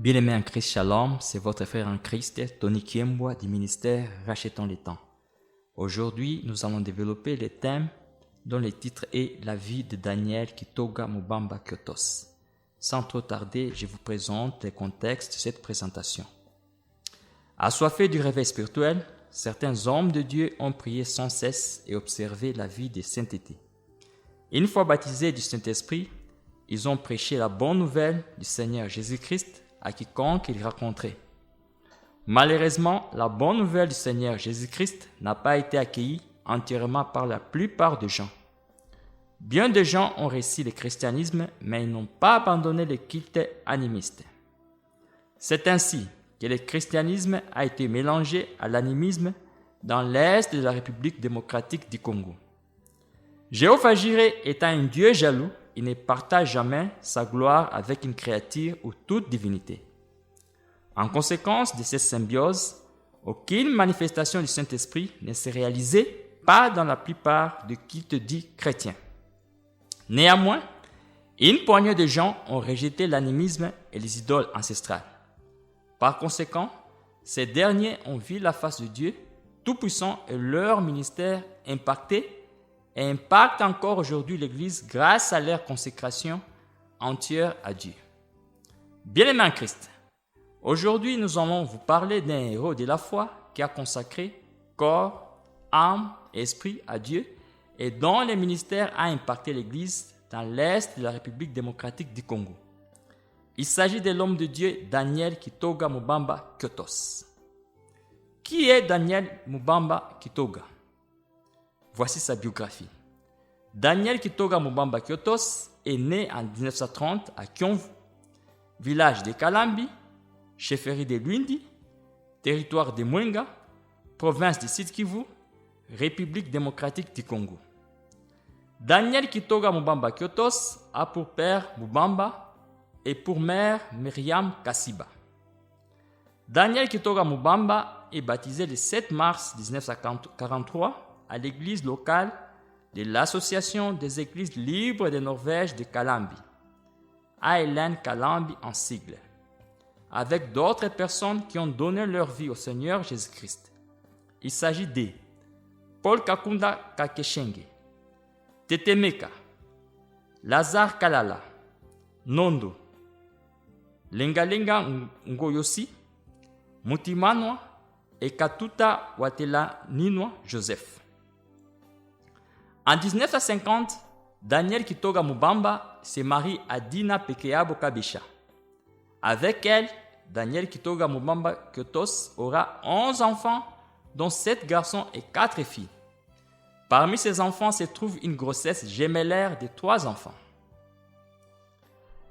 Bien-aimés en Christ Shalom, c'est votre frère en Christ, Tony Kiemboa du ministère Rachetons les temps. Aujourd'hui, nous allons développer les thèmes dont le titre est La vie de Daniel Kitoga Mubamba Kyotos. Sans trop tarder, je vous présente le contexte de cette présentation. Assoiffés du réveil spirituel, certains hommes de Dieu ont prié sans cesse et observé la vie de sainteté. Une fois baptisés du Saint-Esprit, ils ont prêché la bonne nouvelle du Seigneur Jésus-Christ à quiconque ils rencontraient. Malheureusement, la bonne nouvelle du Seigneur Jésus-Christ n'a pas été accueillie entièrement par la plupart des gens. Bien de gens ont réussi le christianisme, mais ils n'ont pas abandonné le culte animiste. C'est ainsi que le christianisme a été mélangé à l'animisme dans l'est de la République démocratique du Congo. Jéhovah Jireh étant un Dieu jaloux, il ne partage jamais sa gloire avec une créature ou toute divinité. En conséquence de cette symbiose, aucune manifestation du Saint-Esprit ne s'est réalisée pas dans la plupart des cultes dits chrétiens. Néanmoins, une poignée de gens ont rejeté l'animisme et les idoles ancestrales. Par conséquent, ces derniers ont vu la face de Dieu Tout-Puissant et leur ministère impacté et impactent encore aujourd'hui l'Église grâce à leur consécration entière à Dieu. Bien-aimés en Christ, aujourd'hui nous allons vous parler d'un héros de la foi qui a consacré corps, âme et esprit à Dieu et dont le ministère a impacté l'Église dans l'Est de la République démocratique du Congo. Il s'agit de l'homme de Dieu Daniel Kitoga Mubamba Kyotos. Qui est Daniel Mubamba Kitoga? Voici sa biographie. Daniel Kitoga Mubamba Kyotos est né en 1930 à Kyomvu, village de Kalambi, chefferie de Luindi, territoire de Mwenga, province de Sud-Kivu, République démocratique du Congo. Daniel Kitoga Mubamba Kyotos a pour père Mubamba et pour mère Myriam Kassiba. Daniel Kitoga Mubamba est baptisé le 7 mars 1943 à l'église locale de l'Association des Églises libres de Norvège de Kalambi, ALN Kalambi en sigle, avec d'autres personnes qui ont donné leur vie au Seigneur Jésus-Christ. Il s'agit de Paul Kakunda Kakeshenge, Tetemeka, Lazare Kalala, Nondo, Lengalenga Ngoyosi, Mutimanwa et Katuta Watela Ninwa Joseph. En 1950, Daniel Kitoga Mubamba se marie à Dina Pekeabo Kabisha. Avec elle, Daniel Kitoga Mubamba Kyotos aura 11 enfants, dont 7 garçons et 4 filles. Parmi ces enfants se trouve une grossesse gémellaire de 3 enfants.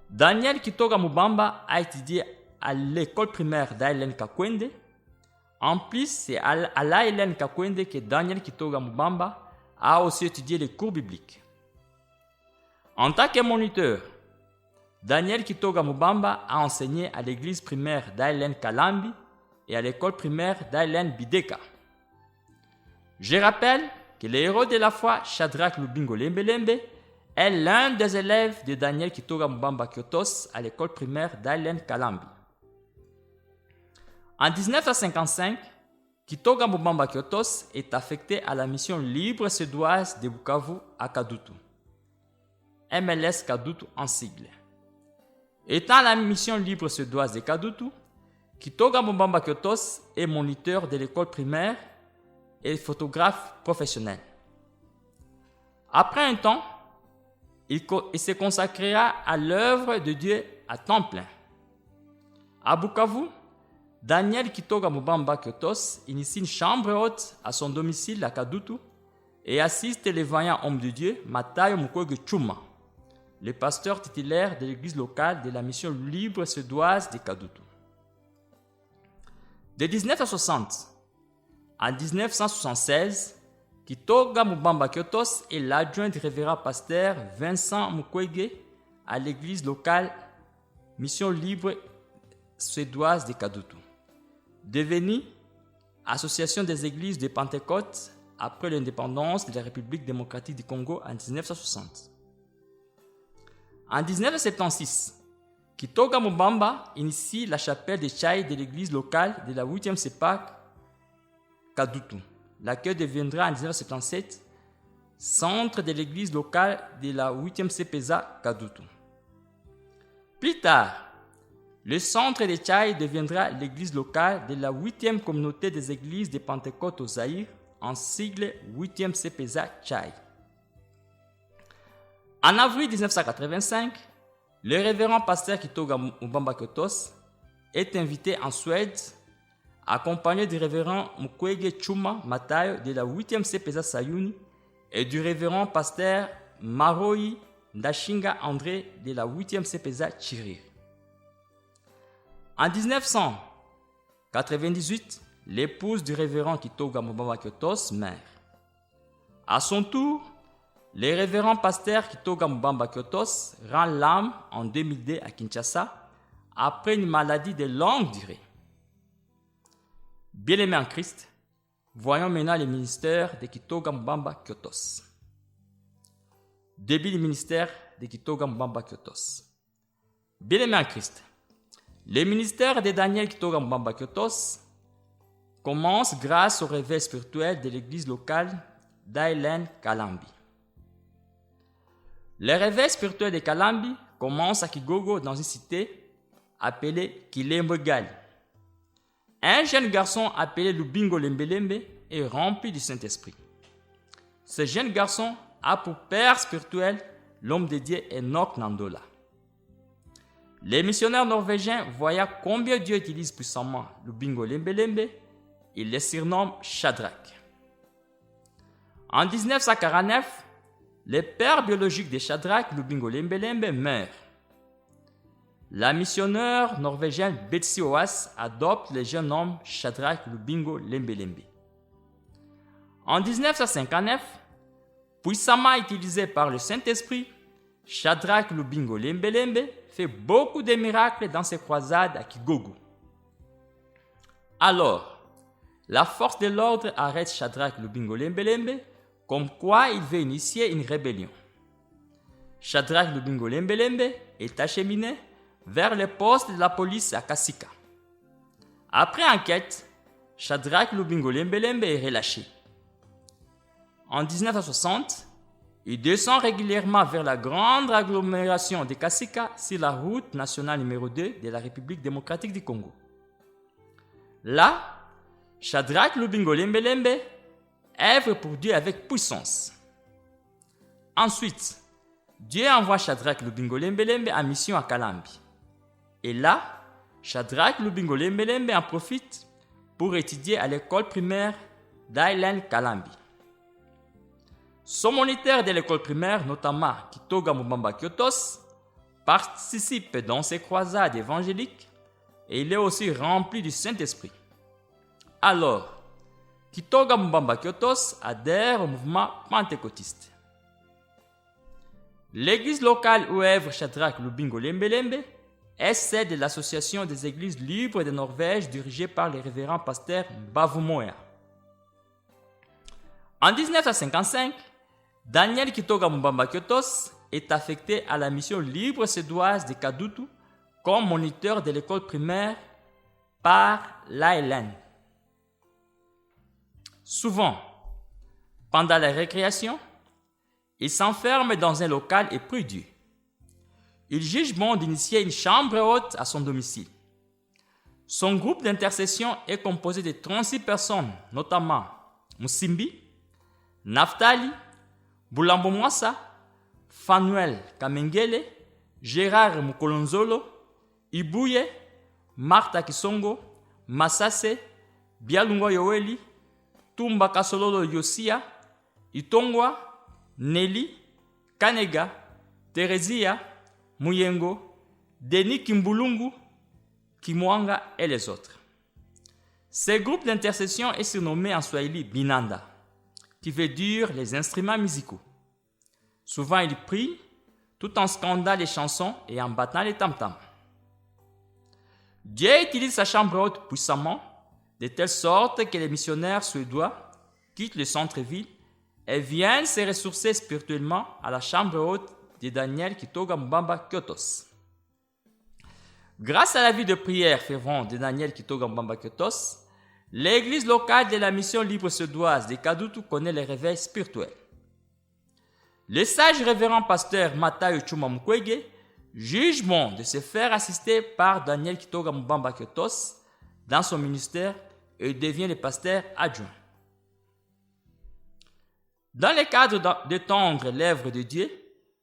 Daniel Kitoga Mubamba a étudié à l'école primaire d'Ailen Kakwende. En plus, c'est à l'Ailen Kakwende que Daniel Kitoga Mubamba a aussi étudié les cours bibliques. En tant que moniteur, Daniel Kitoga Mubamba a enseigné à l'église primaire d'Ailen Kalambi et à l'école primaire d'Ailen Bideka. Je rappelle que le héros de la foi, Shadrach Lubingo Lembelembe, est l'un des élèves de Daniel Kitoga Mubamba Kyotos à l'école primaire d'Ailen Kalambi. En 1955, Kitoga Mubamba Kyotos est affecté à la mission libre suédoise de Bukavu à Kadutu, MLS Kadutu en sigle. Étant à la mission libre suédoise de Kadutu, Kitoga Mubamba Kyotos est moniteur de l'école primaire et photographe professionnel. Après un temps, il se consacrera à l'œuvre de Dieu à temps plein. À Bukavu, Daniel Kitoga Mubamba Kyotos initie une chambre haute à son domicile à Kadutu et assiste le vaillant homme de Dieu Matayo Mukwege Chuma, le pasteur titulaire de l'église locale de la mission libre suédoise de Kadutu. De 1960 à 1976, Kitoga Mubamba Kyotos est l'adjoint du révérend pasteur Vincent Mukwege à l'église locale mission libre suédoise de Kadutu, devenue Association des églises de Pentecôte après l'indépendance de la République démocratique du Congo en 1960. En 1976, Kitoga Mubamba initie la chapelle de Chai de l'église locale de la 8e CEPAC Kadutu, laquelle deviendra en 1977 centre de l'église locale de la 8e CPSA Kadutu. Plus tard, le centre de Chai deviendra l'église locale de la 8e communauté des églises de Pentecôte au Zaïre, en sigle 8e CPSA Chai. En avril 1985, le révérend pasteur Kitoga Mubamba Kyotos est invité en Suède, accompagné du révérend Mukwege Chuma Matayo de la 8e CPSA Sayuni et du révérend pasteur Maroi Ndashinga André de la 8e CPSA Chirir. En 1998, l'épouse du révérend Kitoga Mubamba Kyotos meurt. À son tour, le révérend pasteur Kitoga Mubamba Kyotos rend l'âme en 2002 à Kinshasa après une maladie de longue durée. Bien-aimés en Christ, voyons maintenant le ministère de Kitoga Mubamba Kyotos. Début du ministère de Kitoga Mubamba Kyotos. Bien-aimés en Christ, le ministère de Daniel Kitoga Mubamba Kyotos commence grâce au réveil spirituel de l'église locale d'Ailen Kalambi. Le réveil spirituel de Kalambi commence à Kigogo dans une cité appelée Kilembegali. Un jeune garçon appelé Lubingo Lembelembe est rempli du Saint-Esprit. Ce jeune garçon a pour père spirituel l'homme de Dieu Enoch Nandola. Les missionnaires norvégiens, voyant combien Dieu utilise puissamment Lubingo Lembelembe, ils le surnomment Shadrach. En 1949, le père biologique de Shadrach, Lubingo Lembelembe, meurt. La missionnaire norvégienne Betsy Oas adopte le jeune homme Shadrach Lubingo Lembelembe. En 1959, puissamment utilisé par le Saint-Esprit, Shadrach Lubingo Lembelembe fait beaucoup de miracles dans ses croisades à Kigogo. Alors, la force de l'ordre arrête Shadrach Lubingo Lembelembe, comme quoi il veut initier une rébellion. Shadrach Lubingo Lembelembe est acheminé vers le poste de la police à Kasika. Après enquête, Shadrach Lubingo Lembelembe est relâché. En 1960, il descend régulièrement vers la grande agglomération de Kasika sur la route nationale numéro 2 de la République démocratique du Congo. Là, Shadrach Lubingo Lembelembe œuvre pour Dieu avec puissance. Ensuite, Dieu envoie Shadrach Lubingo Lembelembe en mission à Kalambi. Et là, Shadrach Lubingo Lembelembe en profite pour étudier à l'école primaire d'Ailen Kalambi. Son moniteur de l'école primaire, notamment Kitoga Mubamba Kyotos, participe dans ses croisades évangéliques et il est aussi rempli du Saint-Esprit. Alors, Kitoga Mubamba Kyotos adhère au mouvement pentecôtiste. L'église locale où œuvre Shadrach Lubingo Lembelembe est celle de l'Association des églises libres de Norvège dirigée par le révérend pasteur Bavumoya. En 1955, Daniel Kitoga Mubamba Kyotos est affecté à la mission libre suédoise de Kadutu comme moniteur de l'école primaire par l'ALN. Souvent, pendant la récréation, il s'enferme dans un local et prie Dieu. Il juge bon d'initier une chambre haute à son domicile. Son groupe d'intercession est composé de 36 personnes, notamment Musimbi, Naftali, Bulambo Mwasa, Fanuel Kamengele, Gérard Mukolonzolo, Ibuye, Martha Kisongo, Masase, Bialungwa Yoweli, Tumba Kasololo Yosia, Itongwa, Nelly, Kanega, Teresia, Muyengo, Denis Kimbulungu, Kimwanga et les autres. Ce groupe d'intercession est surnommé en Swahili Binanda, qui veut dire les instruments musicaux. Souvent, ils prient tout en scandant les chansons et en battant les tam-tams. Dieu utilise sa chambre haute puissamment, de telle sorte que les missionnaires suédois quittent le centre-ville et viennent se ressourcer spirituellement à la chambre haute de Daniel Kitoga Mubamba Kyotos. Grâce à la vie de prière fervente de Daniel Kitoga Mbamba Ketos, l'église locale de la mission libre suédoise de Kadutu connaît les réveils spirituels. Le sage révérend pasteur Matayo Chuma Mukwege juge bon de se faire assister par Daniel Kitoga Mbamba Ketos dans son ministère et devient le pasteur adjoint. Dans le cadre d'étendre l'œuvre de Dieu,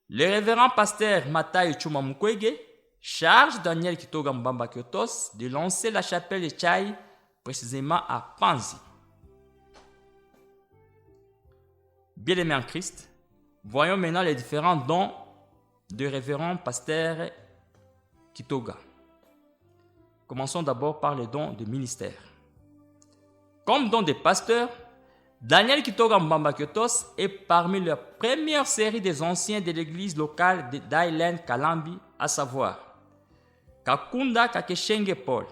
le révérend pasteur Matayo Chuma Mukwege charge Daniel Kitoga Mbamba Ketos de lancer la chapelle de Chai, précisément à Panzi. Bien-aimés en Christ, voyons maintenant les différents dons de révérend pasteur Kitoga. Commençons d'abord par les dons de ministère. Comme don de pasteur, Daniel Kitoga Mbamba Ketos est parmi la première série des anciens de l'église locale d'Ailen Kalambi, à savoir Kakunda Kakeshenge Paul,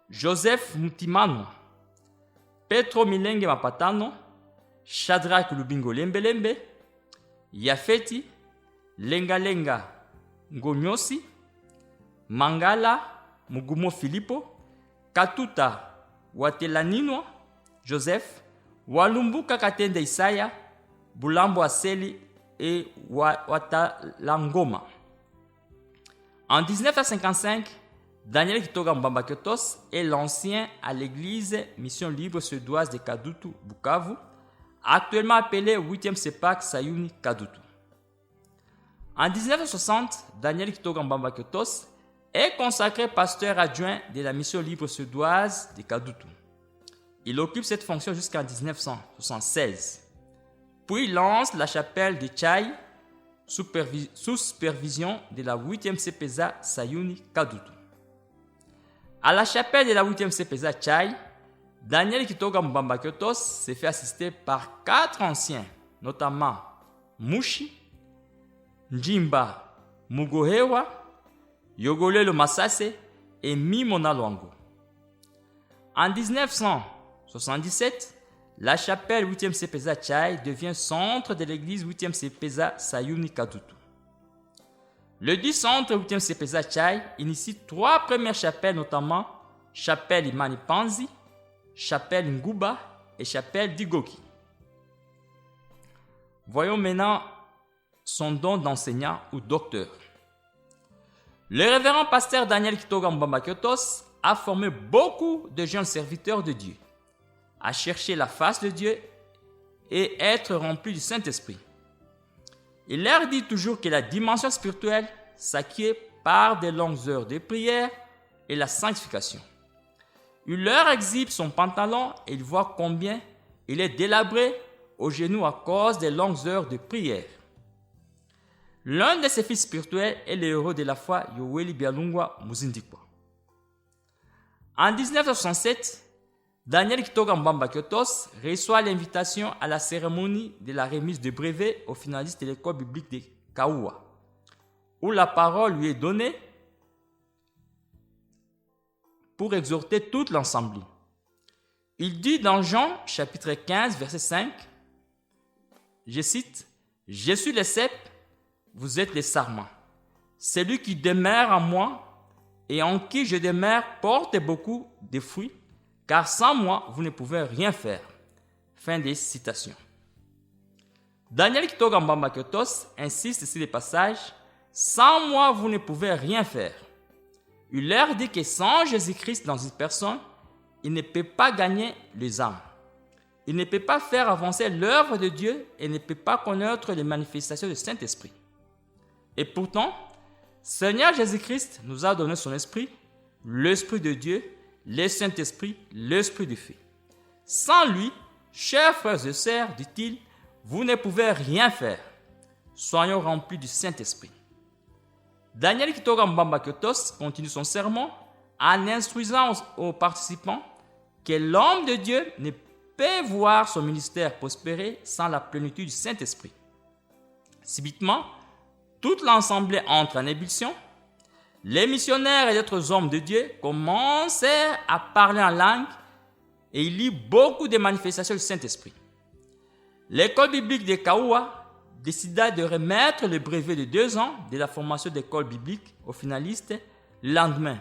Joseph Mutimano, Petro Milenge Mapatano, Shadrach Lubingo Lembelembe, Yafeti, Lenga Ngonyosi, Mangala Mugumo Filippo, Katuta Watelanino Joseph, Walumbu Kakatende Isaya, Bulambo Aseli et Watalangoma. En 1955, Daniel Kitoga Mbamba Ketos est l'ancien à l'église Mission Libre Suédoise de Kadutu, Bukavu, actuellement appelée 8e CEPAC Sayuni Kadutu. En 1960, Daniel Kitoga Mbamba Ketos est consacré pasteur adjoint de la Mission Libre Suédoise de Kadutu. Il occupe cette fonction jusqu'en 1976. Puis il lance la chapelle de Chai sous supervision de la 8e CPSA Sayuni Kadutu. À la chapelle de la 8e CPSA Chai, Daniel Kitoga Mbamba Ketos s'est fait assister par 4 anciens, notamment Mushi, Njimba Mugohewa, Yogolelo Masase et Mimona Luango. En 1977, la chapelle 8e CPSA Chai devient centre de l'église 8e CPSA Sayuni Kadutu. Le dit centre 8e CPSA Chai initie 3 premières chapelles, notamment chapelle Imani Panzi, chapelle Nguba et chapelle Digoki. Voyons maintenant son don d'enseignant ou docteur. Le révérend pasteur Daniel Kitoga Mbamba Ketos a formé beaucoup de jeunes serviteurs de Dieu à chercher la face de Dieu et être remplis du Saint-Esprit. Il leur dit toujours que la dimension spirituelle s'acquiert par de longues heures de prière et la sanctification. Il leur exhibe son pantalon et il voit combien il est délabré aux genoux à cause des longues heures de prière. L'un de ses fils spirituels est le héros de la foi Yoweli Bialungwa Muzindikwa. En 1967, Daniel Kitoga Mbamba Ketos reçoit l'invitation à la cérémonie de la remise de brevet aux finalistes de l'école biblique de Kaoua, où la parole lui est donnée pour exhorter toute l'assemblée. Il dit dans Jean chapitre 15 verset 5, je cite, « Je suis le cep, vous êtes les sarments. Celui qui demeure en moi et en qui je demeure porte beaucoup de fruits, car sans moi, vous ne pouvez rien faire. » Fin des citations. Daniel Kitoga Mbamba Ketos insiste sur le passage « Sans moi, vous ne pouvez rien faire ». Il leur dit que sans Jésus-Christ dans une personne, il ne peut pas gagner les âmes. Il ne peut pas faire avancer l'œuvre de Dieu et ne peut pas connaître les manifestations du Saint-Esprit. Et pourtant, Seigneur Jésus-Christ nous a donné son esprit, l'Esprit de Dieu, le Saint-Esprit, l'Esprit du feu. Sans lui, chers frères et sœurs, dit-il, vous ne pouvez rien faire. Soyons remplis du Saint-Esprit. Daniel Kitoga Mbamba Ketos continue son sermon en instruisant aux participants que l'homme de Dieu ne peut voir son ministère prospérer sans la plénitude du Saint-Esprit. Subitement, toute l'assemblée entre en ébullition. Les missionnaires et d'autres hommes de Dieu commencèrent à parler en langue et il y eut beaucoup de manifestations du Saint-Esprit. L'école biblique de Kaoua décida de remettre le brevet de 2 ans de la formation d'école biblique aux finalistes le lendemain,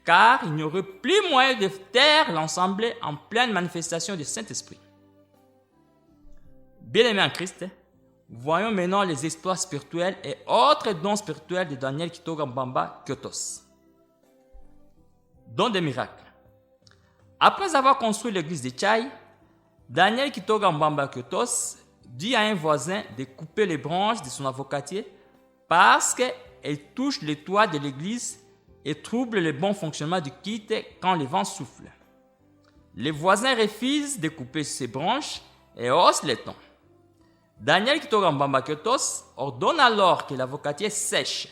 car il n'y aurait plus moyen de taire l'ensemble en pleine manifestation du Saint-Esprit. Bien-aimés en Christ, voyons maintenant les exploits spirituels et autres dons spirituels de Daniel Kitoga Mbamba Kyotos. Don des miracles. Après avoir construit l'église de Tchai, Daniel Kitoga Mbamba Kyotos dit à un voisin de couper les branches de son avocatier parce qu'elles touchent le toit de l'église et troublent le bon fonctionnement du kit quand le vent souffle. Les voisins refusent de couper ces branches et haussent les tons. Daniel Kitoga Mbamba Kyotos ordonne alors que l'avocatier sèche.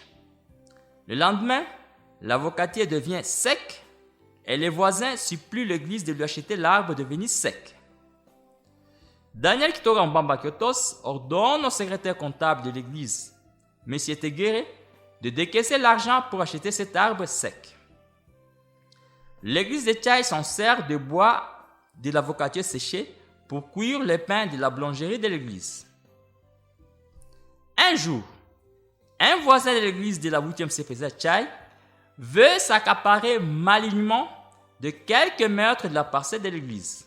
Le lendemain, l'avocatier devient sec et les voisins supplient l'église de lui acheter l'arbre devenu sec. Daniel Kitoga Mbamba Kyotos ordonne au secrétaire comptable de l'église, M. Tegere, de décaisser l'argent pour acheter cet arbre sec. L'église de Tchai s'en sert de bois de l'avocatier séché pour cuire les pains de la boulangerie de l'église. Un jour, un voisin de l'église de la 8e CPZ Tchai veut s'accaparer malignement de quelques mètres de la parcelle de l'église.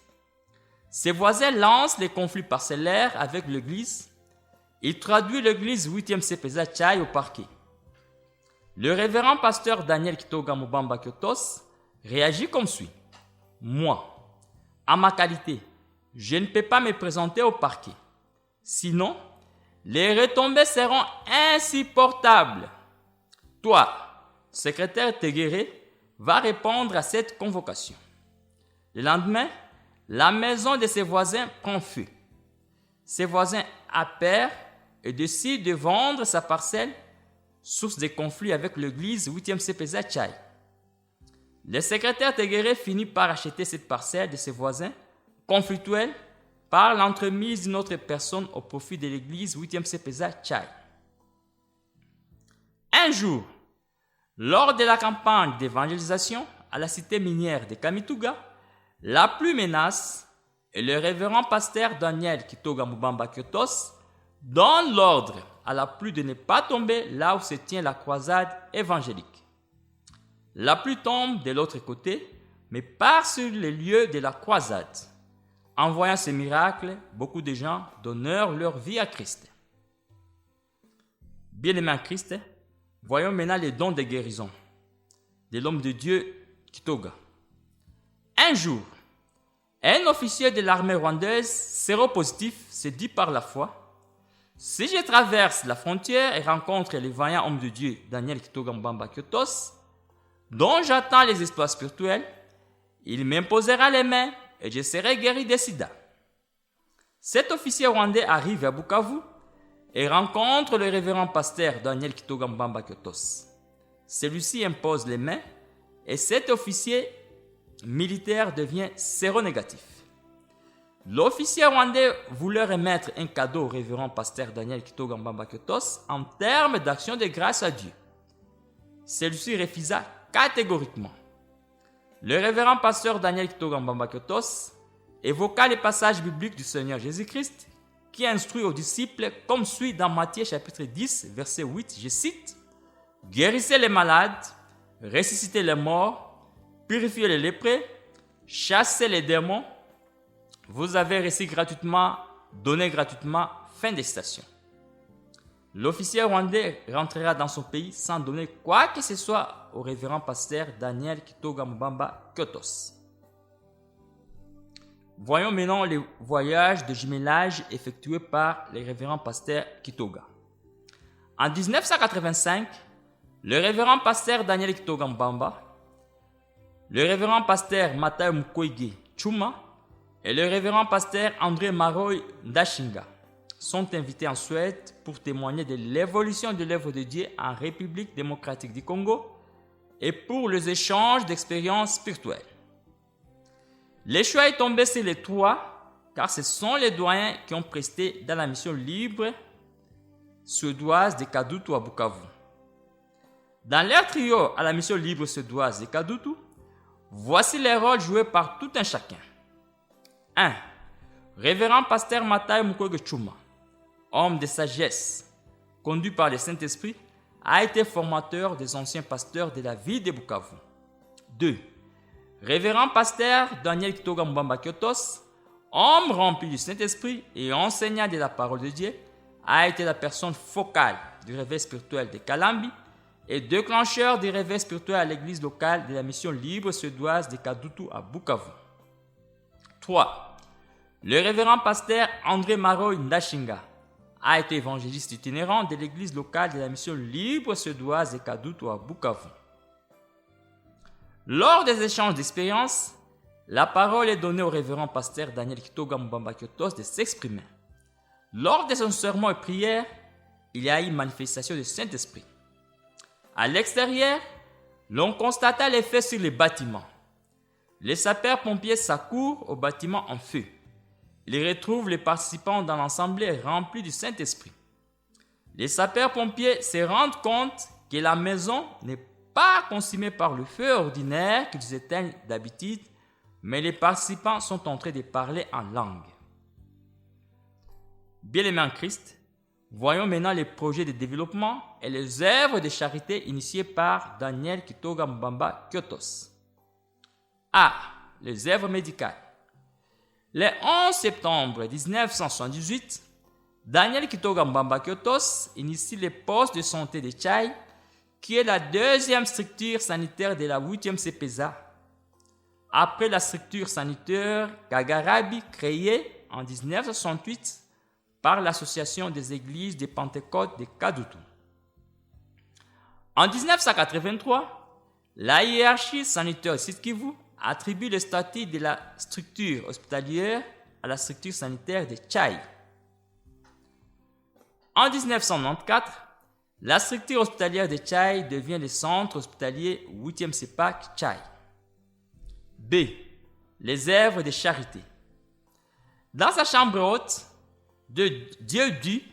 Ses voisins lancent les conflits parcellaires avec l'église. Il traduit l'église 8e CPZ Tchai au parquet. Le révérend pasteur Daniel Kitoga Mbamba Kyotos réagit comme suit. Moi, à ma qualité, je ne peux pas me présenter au parquet. Sinon, les retombées seront insupportables. Toi, secrétaire Tegere, va répondre à cette convocation. Le lendemain, la maison de ses voisins prend feu. Ses voisins appellent et décident de vendre sa parcelle, source de conflits avec l'église 8e CPZ Tchai. Le secrétaire Tegere finit par acheter cette parcelle de ses voisins, conflictuels, par l'entremise d'une autre personne au profit de l'église 8e CPZ Tchai. Un jour, lors de la campagne d'évangélisation à la cité minière de Kamituga, la pluie menace et le révérend pasteur Daniel Kitoga Mbamba Kyotos donne l'ordre à la pluie de ne pas tomber là où se tient la croisade évangélique. La pluie tombe de l'autre côté, mais pas sur les lieux de la croisade. En voyant ce miracle, beaucoup de gens donnèrent leur vie à Christ. Bien-aimés en Christ, voyons maintenant les dons de guérison de l'homme de Dieu Kitoga. Un jour, un officier de l'armée rwandaise séropositif se dit par la foi: si je traverse la frontière et rencontre le vaillant homme de Dieu Daniel Kitoga Mbamba Kyotos, dont j'attends les exploits spirituels, il m'imposera les mains et je serai guéri de sida. Cet officier rwandais arrive à Bukavu et rencontre le révérend pasteur Daniel Kitoga Mbamba Kyotos. Celui-ci impose les mains et cet officier militaire devient séronégatif. L'officier rwandais voulait remettre un cadeau au révérend pasteur Daniel Kitoga Mbamba Kyotos en termes d'action de grâce à Dieu. Celui-ci refusa catégoriquement. Le révérend pasteur Daniel Kitoga Mbamba Kyotos évoqua les passages bibliques du Seigneur Jésus-Christ qui instruit aux disciples comme suit dans Matthieu chapitre 10, verset 8, je cite: « Guérissez les malades, ressuscitez les morts, purifiez les lépreux, chassez les démons. Vous avez reçu gratuitement, donné gratuitement. » Fin des citations. L'officier rwandais rentrera dans son pays sans donner quoi que ce soit au révérend pasteur Daniel Kitoga Mbamba Kyotos. Voyons maintenant les voyages de jumelage effectués par le révérend pasteur Kitoga. En 1985, le révérend pasteur Daniel Kitoga Mbamba, le révérend pasteur Matayo Mukwege Chuma et le révérend pasteur André Maroy Ndashinga sont invités en Suède pour témoigner de l'évolution de l'œuvre de Dieu en République démocratique du Congo et pour les échanges d'expériences spirituelles. Le choix est tombé sur les trois, car ce sont les doyens qui ont presté dans la mission libre suédoise de Kadutu à Bukavu. Dans leur trio à la mission libre suédoise de Kadutu, voici les rôles joués par tout un chacun. 1. Révérend pasteur Matayo Mukwege Chuma, homme de sagesse, conduit par le Saint-Esprit, a été formateur des anciens pasteurs de la ville de Bukavu. 2. Révérend pasteur Daniel Kitoga Mbamba Kyotos, homme rempli du Saint-Esprit et enseignant de la parole de Dieu, a été la personne focale du réveil spirituel de Kalambi et déclencheur des réveils spirituels à l'église locale de la mission libre suédoise de Kadutu à Bukavu. 3. Le révérend pasteur André Maroy Ndashinga a été évangéliste itinérant de l'église locale de la mission libre suédoise de Kadutu à Bukavu. Lors des échanges d'expériences, la parole est donnée au révérend pasteur Daniel Kitoga Mbamba Kyotos de s'exprimer. Lors de son sermon et prière, il y a eu une manifestation du Saint-Esprit. À l'extérieur, l'on constata l'effet sur les bâtiments. Les sapeurs-pompiers s'accourent au bâtiment en feu. Ils retrouvent les participants dans l'assemblée remplie du Saint-Esprit. Les sapeurs-pompiers se rendent compte que la maison n'est pas consumée par le feu ordinaire qu'ils éteignent d'habitude, mais les participants sont en train de parler en langue. Bien-aimés en Christ, voyons maintenant les projets de développement et les œuvres de charité initiées par Daniel Kitoga Mbamba Kyotos. A. Les œuvres médicales. Le 11 septembre 1978, Daniel Kitoga Mbamba Kyotos initie le poste de santé de Tchaï, qui est la deuxième structure sanitaire de la 8e CPSA, après la structure sanitaire Kagarabi créée en 1968 par l'Association des églises de Pentecôte de Kadutu. En 1983, la hiérarchie sanitaire Sud-Kivu attribue le statut de la structure hospitalière à la structure sanitaire de Tchaï. En 1994, la structure hospitalière de Tchaï devient le centre hospitalier 8e CEPAC Tchaï. B. Les œuvres de charité. Dans sa chambre haute, Dieu dit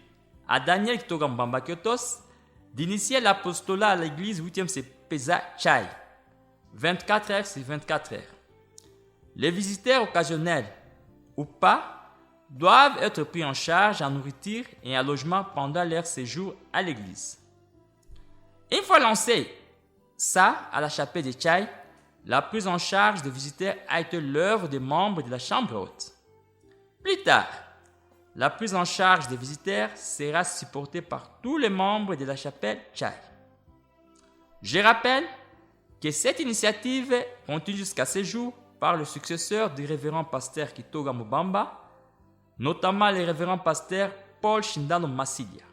à Daniel Kitoga Mbamba Kyotos d'initier l'apostolat à l'église 8e CPSA Tchaï, 24 heures sur 24 heures. Les visiteurs occasionnels ou pas doivent être pris en charge en nourriture et en logement pendant leur séjour à l'église. Une fois lancé ça à la chapelle de Tchaï, la prise en charge des visiteurs a été l'œuvre des membres de la chambre haute. Plus tard, la prise en charge des visiteurs sera supportée par tous les membres de la chapelle Tchaï. Je rappelle que cette initiative continue jusqu'à ce jour par le successeur du révérend pasteur Kitoga Mbamba, notamment le révérend pasteur Paul Shindano Masilia.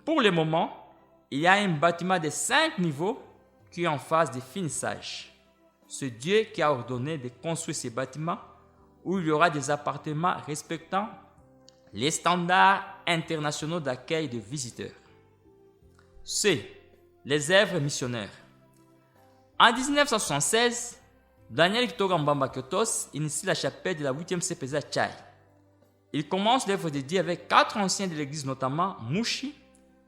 Pour le moment, il y a un bâtiment de 5 niveaux qui est en phase de finissage. C'est Dieu qui a ordonné de construire ces bâtiments où il y aura des appartements respectant les standards internationaux d'accueil de visiteurs. C. Les œuvres missionnaires. En 1976, Daniel Kitoga Mbamba Kyotos initie la chapelle de la 8e CPSA Tchaï. Il commence l'œuvre de Dieu avec 4 anciens de l'église, notamment Mushi,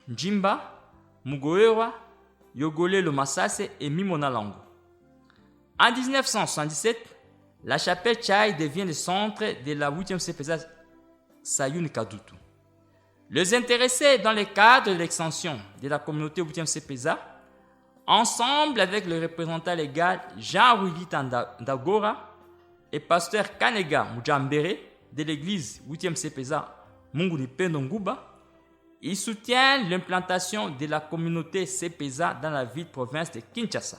Njimba, Mugoewa, Yogole Lomasase et Mimona Lango. En 1977, la chapelle Tchaï devient le centre de la 8e CPSA Sayun Kadutu. Les intéressés dans le cadre de l'extension de la communauté 8e CPSA, ensemble avec le représentant légal Jean-Rugi Ndagora et pasteur Kanega Mujambere de l'église 8e CPSA Munguni Pendonguba, ils soutiennent l'implantation de la communauté CPSA dans la ville-province de Kinshasa.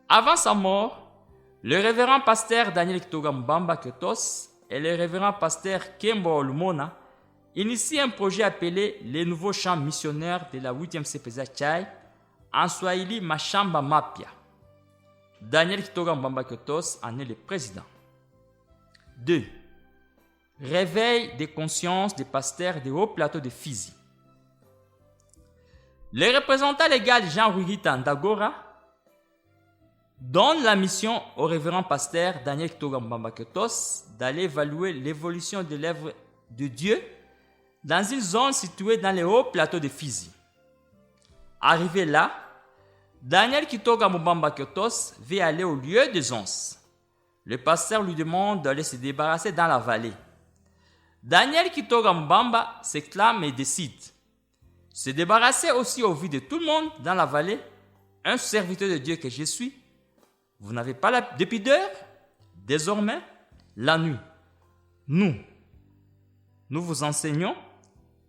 Avant sa mort, le révérend pasteur Daniel Kitoga Mbamba Kyotos et le révérend pasteur Kembo Olumona initient un projet appelé les nouveaux champs missionnaires de la 8e CPSA Tchaï, en Swahili Mashamba Mapia. Daniel Kitoga Mbamba Kyotos en est le président. 2. Réveil des consciences des pasteurs des hauts plateaux de Fizi. Le représentant légal Jean-Rugi Ndagora donne la mission au révérend pasteur Daniel Kitoga Mbamba Kyotos d'aller évaluer l'évolution de l'œuvre de Dieu dans une zone située dans les hauts plateaux de Fizi. Arrivé là, Daniel Kitoga Mbamba Kyotos veut aller au lieu des onces. Le pasteur lui demande d'aller se débarrasser dans la vallée. Daniel Kitoga Mbamba s'exclame et décide. Se débarrasser aussi au vu de tout le monde dans la vallée, un serviteur de Dieu que je suis. Vous n'avez pas de pudeur? Désormais, la nuit, nous vous enseignons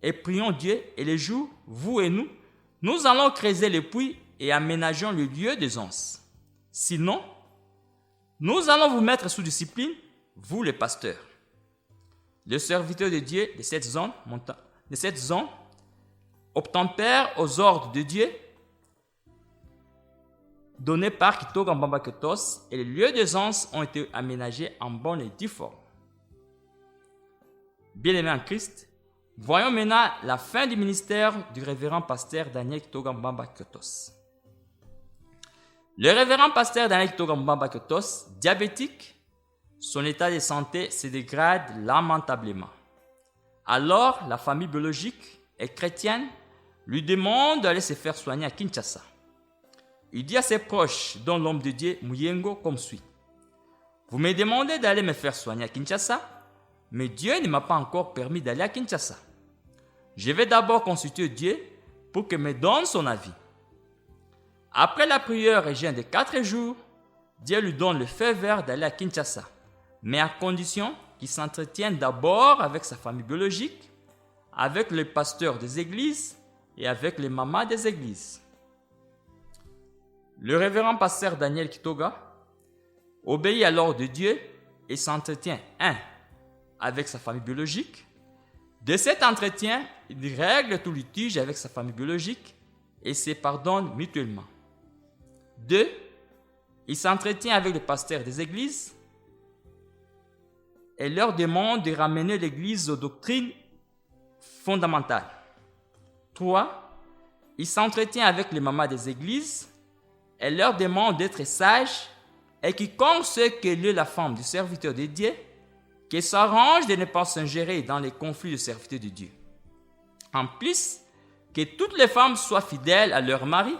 et prions Dieu, et les jours, vous et nous allons creuser les puits et aménageons le lieu des onces. Sinon, nous allons vous mettre sous discipline, vous les pasteurs. Le serviteur de Dieu de cette zone obtempère aux ordres de Dieu donnés par Kitoga Mbamba Ketos, et les lieux des onces ont été aménagés en bonne et due forme. Bien-aimés en Christ, voyons maintenant la fin du ministère du révérend pasteur Daniel Kitoga Mbamba Ketos. Le révérend pasteur Daniel Kitoga Mbamba Ketos, diabétique, son état de santé se dégrade lamentablement. Alors, la famille biologique et chrétienne lui demande d'aller se faire soigner à Kinshasa. Il dit à ses proches, dont l'homme de Dieu Muyengo, comme suit. Vous me demandez d'aller me faire soigner à Kinshasa, mais Dieu ne m'a pas encore permis d'aller à Kinshasa. Je vais d'abord consulter Dieu pour qu'il me donne son avis. Après la prière et jeûne de 4 jours, Dieu lui donne le feu vert d'aller à Kinshasa, mais à condition qu'il s'entretienne d'abord avec sa famille biologique, avec les pasteurs des églises et avec les mamans des églises. Le révérend pasteur Daniel Kitoga obéit à l'ordre de Dieu et s'entretient avec sa famille biologique. De cet entretien, il règle tout litige avec sa famille biologique et se pardonne mutuellement. 2. Il s'entretient avec les pasteurs des églises et leur demande de ramener l'église aux doctrines fondamentales. 3. Il s'entretient avec les mamans des églises et leur demande d'être sages, et quiconque sait qu'elle est la femme du serviteur de Dieu, qu'elle s'arrange de ne pas s'ingérer dans les conflits de serviteur de Dieu. En plus, que toutes les femmes soient fidèles à leur mari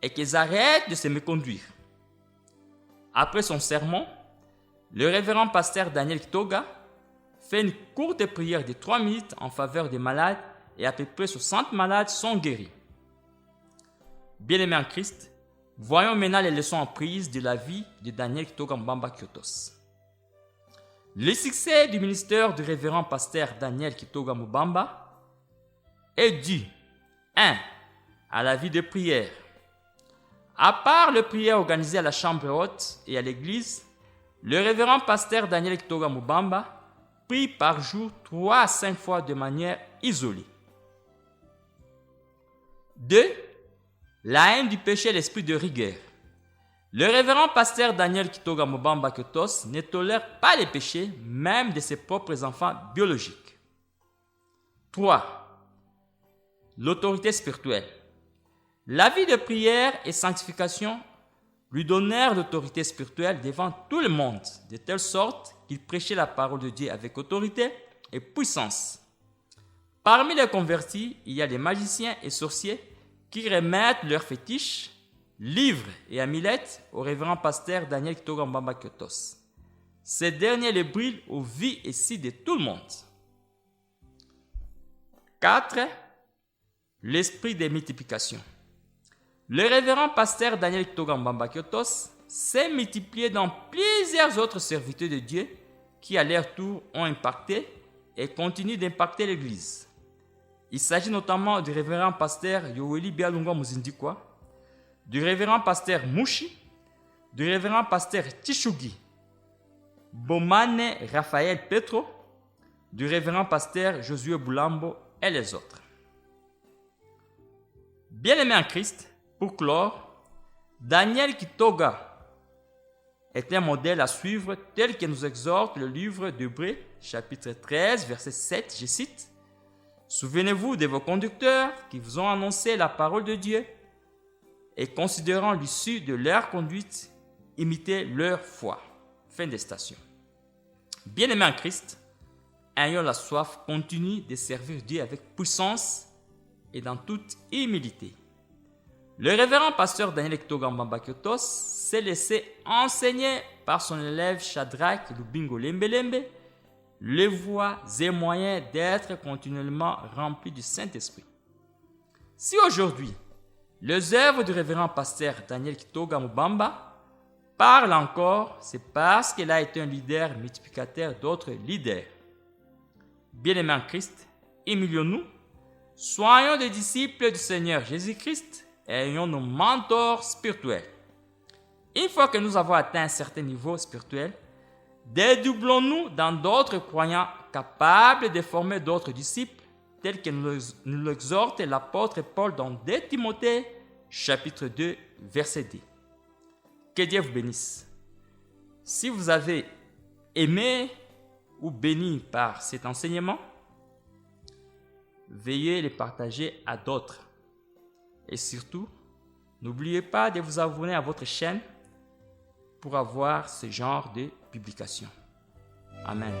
et qu'elles arrêtent de se méconduire. Après son sermon, le révérend pasteur Daniel Kitoga fait une courte prière de 3 minutes en faveur des malades, et à peu près 60 malades sont guéris. Bien-aimés en Christ, voyons maintenant les leçons apprises de la vie de Daniel Kitoga Mbamba Ketos. Le succès du ministère du révérend pasteur Daniel Kitoga Mbamba est dû 1. À la vie de prière. À part les prières organisées à la chambre haute et à l'église, le révérend pasteur Daniel Kitoga Mbamba prie par jour 3 à 5 fois de manière isolée. 2. La haine du péché et l'esprit de rigueur. Le révérend pasteur Daniel Kitoga Mbamba Ketos ne tolère pas les péchés, même de ses propres enfants biologiques. 3. L'autorité spirituelle. La vie de prière et sanctification lui donnèrent l'autorité spirituelle devant tout le monde, de telle sorte qu'il prêchait la parole de Dieu avec autorité et puissance. Parmi les convertis, il y a des magiciens et sorciers qui remettent leurs fétiches, livres et amulettes au révérend pasteur Daniel Kitoga Mbamba Ketos. Ces derniers les brillent aux vies et si de tout le monde. 4. L'esprit de multiplication. Le révérend pasteur Daniel Kitoga Mbamba Ketos s'est multiplié dans plusieurs autres serviteurs de Dieu qui à leur tour ont impacté et continuent d'impacter l'Église. Il s'agit notamment du révérend pasteur Yoweli Bialungwa Muzindikwa, du révérend pasteur Mouchi, du révérend pasteur Tishugi, Bomane Raphaël Petro, du révérend pasteur Josué Boulambo et les autres. Bien-aimés en Christ, pour clore, Daniel Kitoga est un modèle à suivre tel que nous exhorte le livre d'Hébreux, chapitre 13, verset 7, je cite. Souvenez-vous de vos conducteurs qui vous ont annoncé la parole de Dieu et considérant l'issue de leur conduite, imitez leur foi. Fin de citation. Bien-aimés en Christ, ayons la soif continue de servir Dieu avec puissance et dans toute humilité. Le révérend pasteur Daniel Kitoga Mbamba Ketos s'est laissé enseigner par son élève Shadrach Lubingo Lembelembe les voies et moyens d'être continuellement rempli du Saint-Esprit. Si aujourd'hui, les œuvres du révérend pasteur Daniel Kitoga Mubamba parlent encore, c'est parce qu'il a été un leader multiplicateur d'autres leaders. Bien-aimés en Christ, humilions-nous, soyons des disciples du Seigneur Jésus-Christ et ayons nos mentors spirituels. Une fois que nous avons atteint un certain niveau spirituel, dédoublons-nous dans d'autres croyants capables de former d'autres disciples, tels que nous l'exhorte l'apôtre Paul dans 2 Timothée, chapitre 2, verset 2. Que Dieu vous bénisse. Si vous avez aimé ou béni par cet enseignement, veuillez le partager à d'autres. Et surtout, n'oubliez pas de vous abonner à votre chaîne pour avoir ce genre de publications. Amen.